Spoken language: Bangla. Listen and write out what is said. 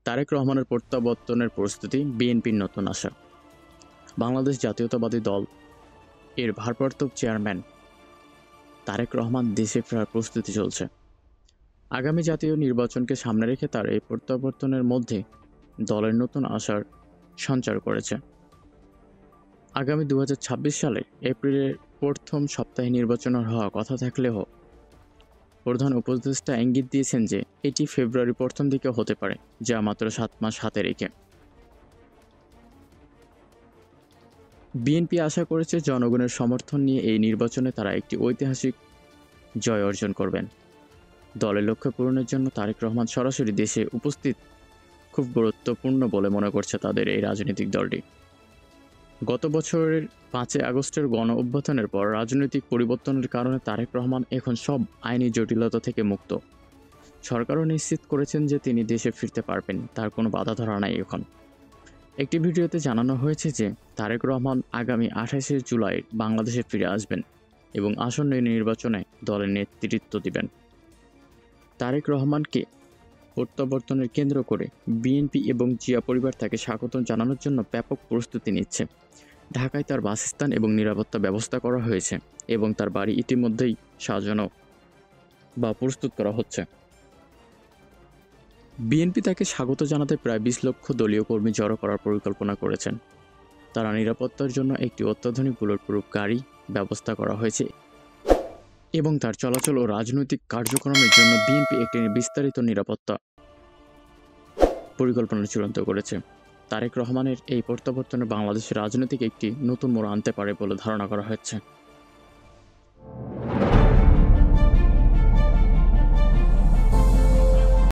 তারেক রহমানের প্রত্যাবর্তনের প্রস্তুতি, বিএনপির নতুন আশা। বাংলাদেশ জাতীয়তাবাদী দল এর ভারপ্রাপ্ত চেয়ারম্যান তারেক রহমান দেশে ফেরার প্রস্তুতি চলছে। আগামী জাতীয় নির্বাচনকে সামনে রেখে তার এই প্রত্যাবর্তনের মধ্যে দলের নতুন আশার সঞ্চার করেছে। আগামী 2026 সালে এপ্রিলের প্রথম সপ্তাহে নির্বাচনের হওয়ার কথা থাকলেও প্রধান উপদেষ্টা ইঙ্গিত দিয়েছেন যে এটি ফেব্রুয়ারির প্রথম দিকে হতে পারে, যা মাত্র 7 মাস হাতে রেখে। বিএনপি আশা করেছে জনগণের সমর্থন নিয়ে এই নির্বাচনে তারা একটি ঐতিহাসিক জয় অর্জন করবেন। দলের লক্ষ্য পূরণের জন্য তারেক রহমান সরাসরি দেশে উপস্থিত খুব গুরুত্বপূর্ণ বলে মনে করছে তাদের এই রাজনৈতিক দলটি। গত বছরের 5 আগস্টের গণ অভ্যুত্থানের পর রাজনৈতিক পরিবর্তনের কারণে তারেক রহমান এখন সব আইনি জটিলতা থেকে মুক্ত। সরকারও নিশ্চিত করেছেন যে তিনি দেশে ফিরতে পারবেন, তার কোনো বাধা ধরা নাই এখন। একটি ভিডিওতে জানানো হয়েছে যে তারেক রহমান আগামী 28শে জুলাই বাংলাদেশে ফিরে আসবেন এবং আসন্ন নির্বাচনে দলের নেতৃত্ব দিবেন। তারেক রহমানকে প্রত্যাবর্তনের কেন্দ্র করে বিএনপি এবং জিয়া পরিবার তাকে স্বাগত জানানোর জন্য ব্যাপক প্রস্তুতি নিচ্ছে। ঢাকায় তার বাসস্থান এবং নিরাপত্তা ব্যবস্থা করা হয়েছে এবং তার বাড়ি ইতিমধ্যেই সাজানো বা প্রস্তুত করা হচ্ছে। বিএনপি তাকে স্বাগত জানাতে প্রায় 20 লক্ষ দলীয় কর্মী জড়ো করার পরিকল্পনা করেছেন। তারা নিরাপত্তার জন্য একটি অত্যাধুনিক বুলেটপ্রুফ গাড়ি ব্যবস্থা করা হয়েছে এবং তার চলাচল ও রাজনৈতিক কার্যক্রমের জন্য বিএনপি একটি বিস্তারিত নিরাপত্তা পরিকল্পনা চূড়ান্ত করেছে। তারেক রহমানের এই প্রত্যাবর্তনে বাংলাদেশের রাজনৈতিক একটি নতুন মোড় আনতে পারে বলে ধারণা করা হচ্ছে।